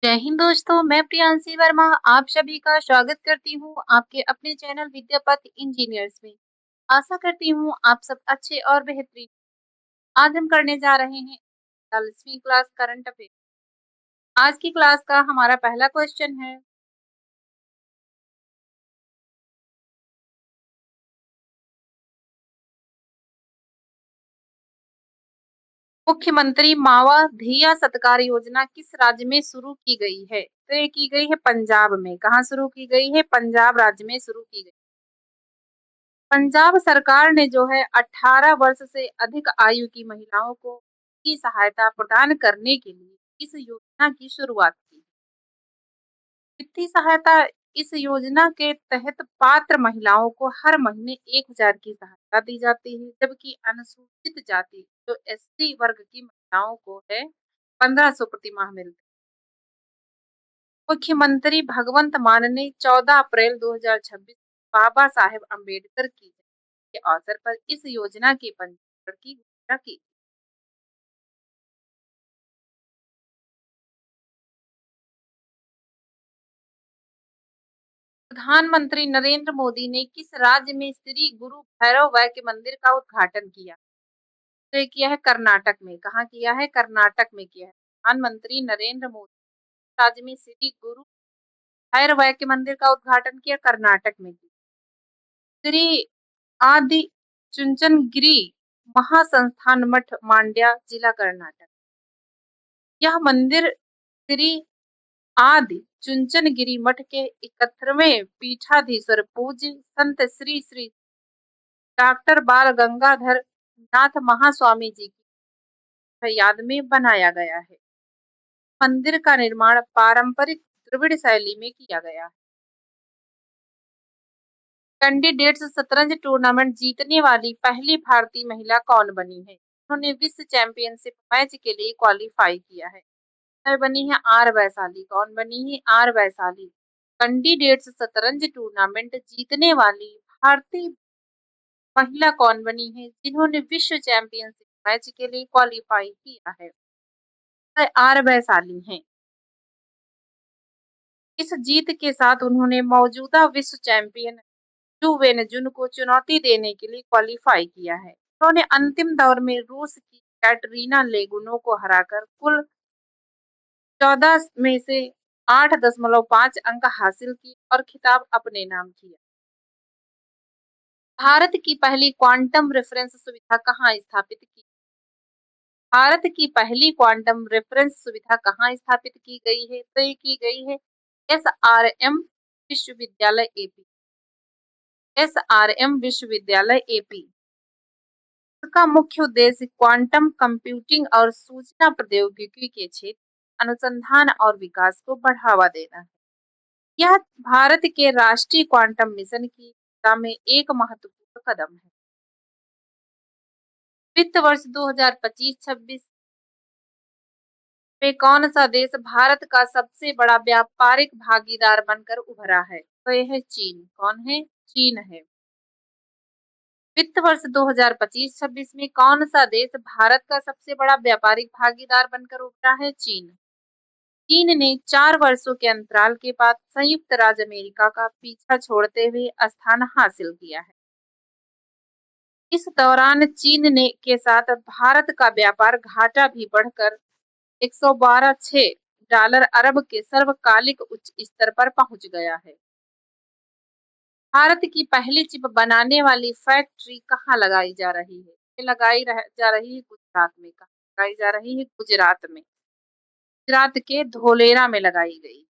जय हिंद दोस्तों, मैं प्रियांशी वर्मा आप सभी का स्वागत करती हूँ आपके अपने चैनल विद्यापथ इंजीनियर्स में। आशा करती हूँ आप सब अच्छे और बेहतरीन। आज हम करने जा रहे हैं 40वीं क्लास करंट अफेयर। आज की क्लास का हमारा पहला क्वेश्चन है। मुख्यमंत्री मावा धिया सत्कार योजना किस राज्य में शुरू की गई है? तो ये की गई है पंजाब में। कहाँ शुरू की गई है? पंजाब राज्य में शुरू की गई। पंजाब सरकार ने जो है 18 वर्ष से अधिक आयु की महिलाओं को की सहायता प्रदान करने के लिए इस योजना की शुरुआत की। वित्तीय सहायता इस योजना के तहत पात्र महिलाओं को हर महीने 1000 की सहायता दी जाती है, जबकि अनुसूचित जाति जो एससी वर्ग की महिलाओं को है 1500 प्रति माह मिलती है। मुख्यमंत्री भगवंत मान ने 14 अप्रैल 2026 बाबा साहेब अम्बेडकर की के अवसर पर इस योजना के पंजीकरण की घोषणा की। प्रधानमंत्री नरेंद्र मोदी ने किस राज्य में श्री गुरु भैरव वैद्य मंदिर का उद्घाटन किया? तो ये किया है कर्नाटक में। कहाँ किया है? कर्नाटक में किया है। प्रधानमंत्री नरेंद्र मोदी राज्य में श्री गुरु भैरव वैद्य मंदिर का उद्घाटन किया, कर्नाटक में किया। श्री आदि चुंचनगिरी महासंस्थान मठ मांड्या जिला कर्नाटक। यह मंदिर श्री आदि चुंचनगिरी मठ के 71वें पीठाधीश्वर पूज्य संत श्री श्री डॉक्टर बाल गंगाधर नाथ महास्वामी जी की याद में बनाया गया है। मंदिर का निर्माण पारंपरिक द्रविड़ शैली में किया गया है। कैंडिडेट्स शतरंज टूर्नामेंट जीतने वाली पहली भारतीय महिला कौन बनी है? उन्होंने विश्व चैंपियनशिप मैच के लिए क्वालिफाई किया है। वह बनी है आर वैशाली। कौन बनी है? आर वैशाली। कैंडिडेट्स शतरंज टूर्नामेंट जीतने वाली भारतीय महिला कौन बनी है जिन्होंने विश्व चैंपियनशिप मैच के लिए क्वालिफाई किया है? वह आर वैशाली हैं। इस जीत के साथ उन्होंने मौजूदा विश्व चैंपियन जू वेनजुन को चुनौती देने के लिए क्वालिफाई किया है। उन्होंने अंतिम दौर में रूस की कैटरीना लेगुनो को हराकर कुल 14 में से 8.5 अंक हासिल किए और खिताब अपने नाम किया। भारत की पहली क्वांटम रेफरेंस सुविधा कहाँ स्थापित की? भारत की पहली क्वांटम रेफरेंस सुविधा कहाँ स्थापित की गई है? तो ये की गई है एसआरएम विश्वविद्यालय एपी। एसआरएम विश्वविद्यालय एपी। इसका मुख्य उद्देश्य क्वांटम कंप्यूटिंग और सूचना प्रौद्योगिकी के क्षेत्र अनुसंधान और विकास को बढ़ावा देना है। यह भारत के राष्ट्रीय क्वांटम मिशन की दिशा में एक महत्वपूर्ण कदम है। वित्त वर्ष 2025-26 में कौन सा देश भारत का सबसे बड़ा व्यापारिक भागीदार बनकर उभरा है? तो यह है चीन। कौन है? चीन है। वित्त वर्ष 2025-26 में कौन सा देश भारत का सबसे बड़ा व्यापारिक भागीदार बनकर उभरा है? चीन। चीन ने 4 वर्षों के अंतराल के बाद संयुक्त राज्य अमेरिका का पीछा छोड़ते हुए स्थान हासिल किया है। इस दौरान चीन ने के साथ भारत का व्यापार घाटा भी बढ़कर 112.6 डॉलर अरब के सर्वकालिक उच्च स्तर पर पहुंच गया है। भारत की पहली चिप बनाने वाली फैक्ट्री कहाँ लगाई जा रही है? ये जा रही है गुजरात में। कहाँ लगाई जा रही है? गुजरात में। गुजरात के धोलेरा में लगाई गई।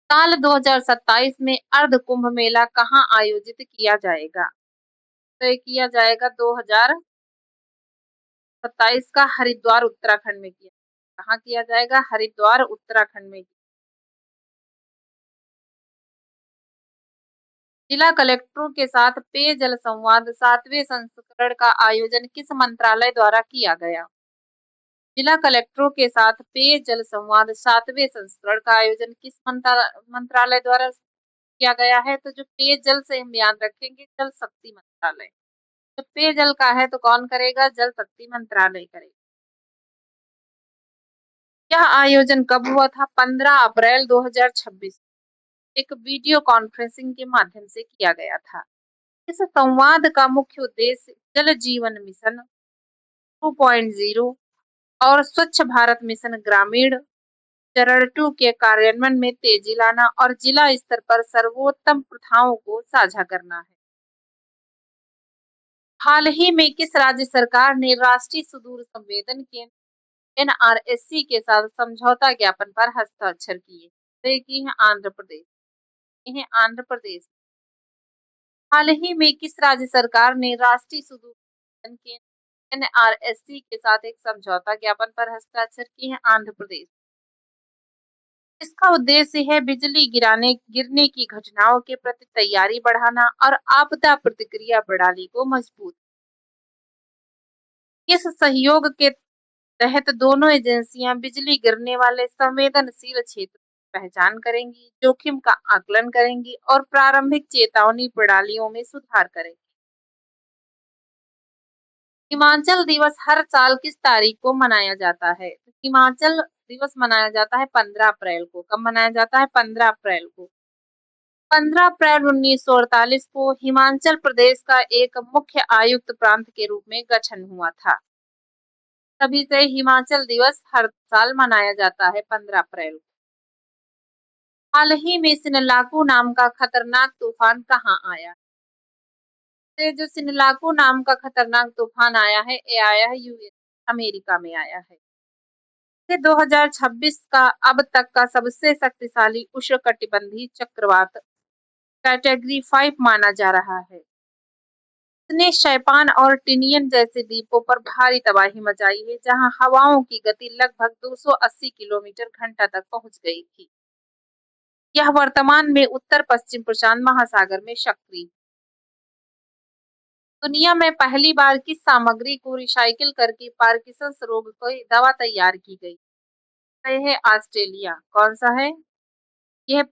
साल 2027 में अर्ध कुंभ मेला कहाँ आयोजित किया जाएगा? तो ये किया जाएगा 2027 का हरिद्वार उत्तराखंड में किया। कहाँ किया जाएगा? हरिद्वार उत्तराखंड में। जिला कलेक्टरों के साथ पेयजल संवाद 7वें संस्करण का आयोजन किस मंत्रालय द्वारा किया गया? जिला कलेक्टरों के साथ पेयजल संवाद 7वें संस्करण का आयोजन किस मंत्रालय द्वारा किया गया है? तो जो पेयजल से हम याद रखेंगे जल शक्ति मंत्रालय। तो पेयजल का है तो कौन करेगा? जल शक्ति मंत्रालय करेगा। यह आयोजन कब हुआ था? 15 अप्रैल 2026 एक वीडियो कॉन्फ्रेंसिंग के माध्यम से किया गया था। इस संवाद का मुख्य उद्देश्य जल जीवन मिशन 2.0 और स्वच्छ भारत मिशन ग्रामीण चरण 2 के कार्यान्वयन में तेजी लाना और जिला स्तर पर सर्वोत्तम प्रथाओं को साझा करना है। हाल ही में किस राज्य सरकार ने राष्ट्रीय सुदूर संवेदन केंद्र एनआरएससी के साथ समझौता ज्ञापन पर हस्ताक्षर किए? तो ये है आंध्र प्रदेश। ये है आंध्र प्रदेश। हाल ही में किस राज्य सरकार ने राष्ट्रीय सुदूर संवेदन केंद्र एनआरएससी के साथ एक समझौता ज्ञापन पर हस्ताक्षर किए हैं? आंध्र प्रदेश। इसका उद्देश्य है बिजली गिरने की घटनाओं के प्रति तैयारी बढ़ाना और आपदा प्रतिक्रिया प्रणाली को मजबूत। इस सहयोग के तहत दोनों एजेंसियां बिजली गिरने वाले संवेदनशील क्षेत्र की पहचान करेंगी, जोखिम का आकलन करेंगी और प्रारंभिक चेतावनी प्रणालियों में सुधार करेंगी। हिमाचल दिवस हर साल किस तारीख को मनाया जाता है? तो हिमाचल दिवस मनाया जाता है 15 अप्रैल को। कब मनाया जाता है? 15 अप्रैल को। 15 अप्रैल 1948 को हिमाचल प्रदेश का एक मुख्य आयुक्त प्रांत के रूप में गठन हुआ था। तभी से हिमाचल दिवस हर साल मनाया जाता है 15 अप्रैल को। हाल ही में सिनलाकू नाम का खतरनाक तूफान कहाँ आया? तो जो सिनलाकू नाम का खतरनाक तूफान आया है, ये आया है यूएस अमेरिका में आया है। ये 2026 का अब तक का सबसे शक्तिशाली उष्णकटिबंधीय चक्रवात कैटेगरी 5 माना जा रहा है। इसने शैपान और टिनियन जैसे द्वीपों पर भारी तबाही मचाई है, जहां हवाओं की गति लगभग 280 किलोमीटर घंटा तक पहुंच गई थी। यह वर्तमान में उत्तर पश्चिम प्रशांत महासागर में सक्रिय। दुनिया में पहली बार किस सामग्री को रिसाइकिल करके पार्किंसंस रोग की दवा तैयार की गई? यह है ऑस्ट्रेलिया। कौन सा है? यह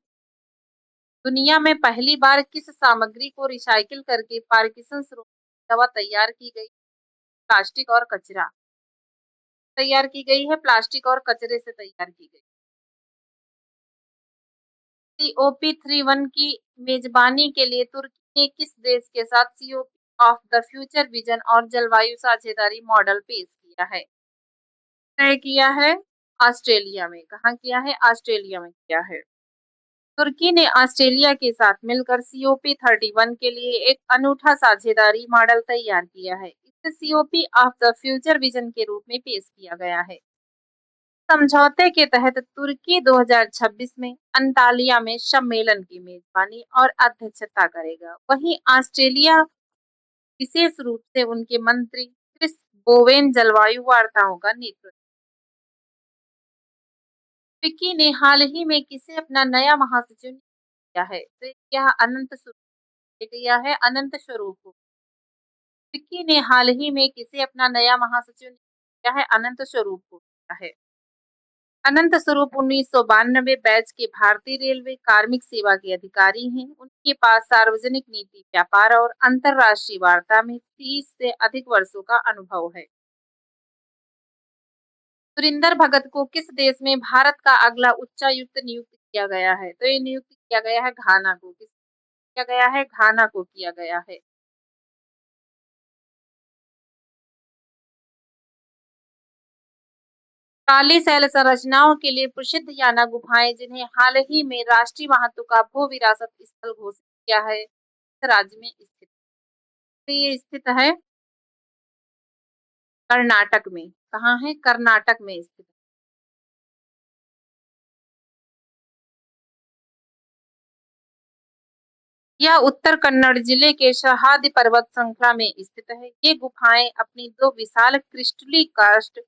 दुनिया में पहली बार किस सामग्री को रिसाइकिल करके पार्किंसंस रोग की दवा तैयार की गई? प्लास्टिक और कचरा तैयार की गई है। प्लास्टिक और कचरे से तैयार की गई। COP31 की मेजबानी के लिए तुर्की ने किस देश के साथ COP of the future vision और जलवायु साझेदारी मॉडल पेश किया है? तय किया है ऑस्ट्रेलिया में। कहाँ किया है? ऑस्ट्रेलिया में किया है। तुर्की ने ऑस्ट्रेलिया के साथ मिलकर COP31 के लिए एक अनूठा साझेदारी मॉडल तैयार किया है। इसे COP of the future vision के रूप में पेश किया गया है। समझौते के तहत तुर्की 2026 में अंतालिया में सम्मेलन की मेजबानी और अध्यक्षता करेगा। वहीं ऑस्ट्रेलिया विशेष रूप से उनके मंत्री क्रिस बोवेन जलवायु वार्ताओं का नेतृत्व। फिक्की ने हाल ही में किसे अपना नया महासचिव किया है? तो यह अनंत स्वरूप किया है। अनंत स्वरूप को फिक्की ने हाल ही में किसे अपना नया महासचिव किया है? अनंत स्वरूप को किया है। अनंत स्वरूप 1992 बैच के भारतीय रेलवे कार्मिक सेवा के अधिकारी हैं। उनके पास सार्वजनिक नीति, व्यापार और अंतर्राष्ट्रीय वार्ता में 30 से अधिक वर्षों का अनुभव है। सुरिंदर भगत को किस देश में भारत का अगला उच्चायुक्त नियुक्त किया गया है? तो ये नियुक्त किया गया है घाना को। किस किया गया है? घाना को किया गया है। काली शैल संरचनाओं के लिए प्रसिद्ध याना गुफाएं, जिन्हें हाल ही में राष्ट्रीय महत्व का भू विरासत स्थल घोषित किया है, किस राज्य में स्थित? तो ये स्थित है कर्नाटक में। कहाँ है? कर्नाटक में स्थित। यह उत्तर कन्नड़ जिले के सह्याद्री पर्वत श्रृंखला में स्थित है। ये गुफाएं अपनी दो विशाल क्रिस्टलीकृत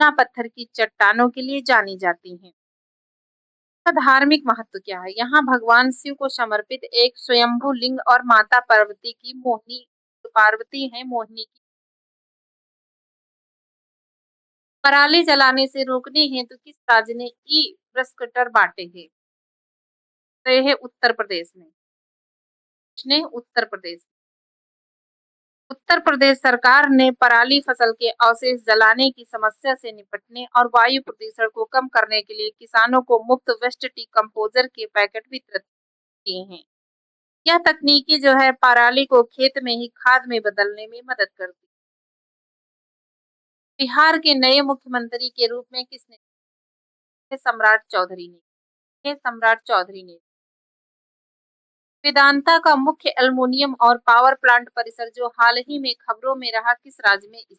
चूना पत्थर की चट्टानों के लिए जानी जाती हैं। इसका धार्मिक महत्व क्या है? यहाँ भगवान शिव को समर्पित एक स्वयंभू लिंग और माता पार्वती की मोहिनी पार्वती है मोहिनी की पराली जलाने से रोकने हेतु किस राज्य ने ई ब्रस्कटर बांटे हैं? तो यह है उत्तर प्रदेश में। इसने उत्तर प्रदेश उत्तर प्रदेश सरकार ने पराली फसल के अवशेष जलाने की समस्या से निपटने और वायु प्रदूषण को कम करने के लिए किसानों को मुफ्त वेस्ट डिकम्पोजर के पैकेट वितरित किए हैं। यह तकनीकी जो है पराली को खेत में ही खाद में बदलने में मदद करती है। बिहार के नए मुख्यमंत्री के रूप में किसने? सम्राट चौधरी ने। सम्राट चौधरी ने। वेदांता का मुख्य एल्युमीनियम और पावर प्लांट परिसर जो हाल ही में खबरों में रहा किस राज्य में स्थित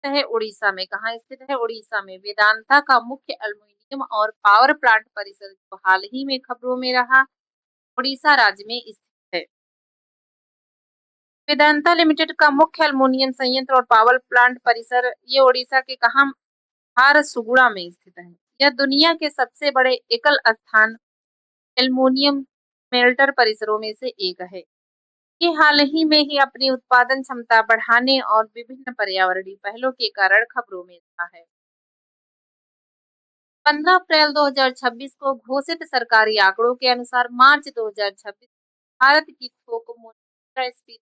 है? उड़ीसा में। कहाँ स्थित है? उड़ीसा में। वेदांता का मुख्य एल्युमीनियम और पावर प्लांट परिसर जो हाल ही में खबरों में रहा उड़ीसा राज्य में स्थित है। वेदांता लिमिटेड का मुख्य एल्युमीनियम संयंत्र और पावर प्लांट परिसर ये उड़ीसा के कहाँ? झारसुगुड़ा में स्थित है। यह दुनिया के सबसे बड़े एकल स्थान एल्युमीनियम स्मेल्टर परिसरों में से एक है। ये हाल ही में ही अपनी उत्पादन क्षमता बढ़ाने और विभिन्न पर्यावरणीय पहलों के कारण खबरों में रहा है। 15 अप्रैल 2026 को घोषित सरकारी आंकड़ों के अनुसार मार्च 2026 भारत की थोक मुद्रास्फीति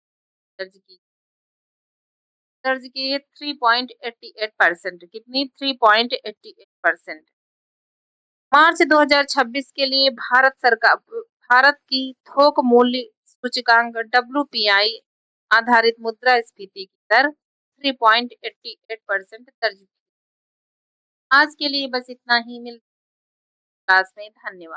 दर्ज की है 3.88%। कितनी? 3.88%। मार्च 2026 के लिए भारत की थोक मूल्य सूचकांक WPI आधारित मुद्रास्फीति की दर 3.88% दर्ज। आज के लिए बस इतना ही। मिलते हैं क्लास में। धन्यवाद।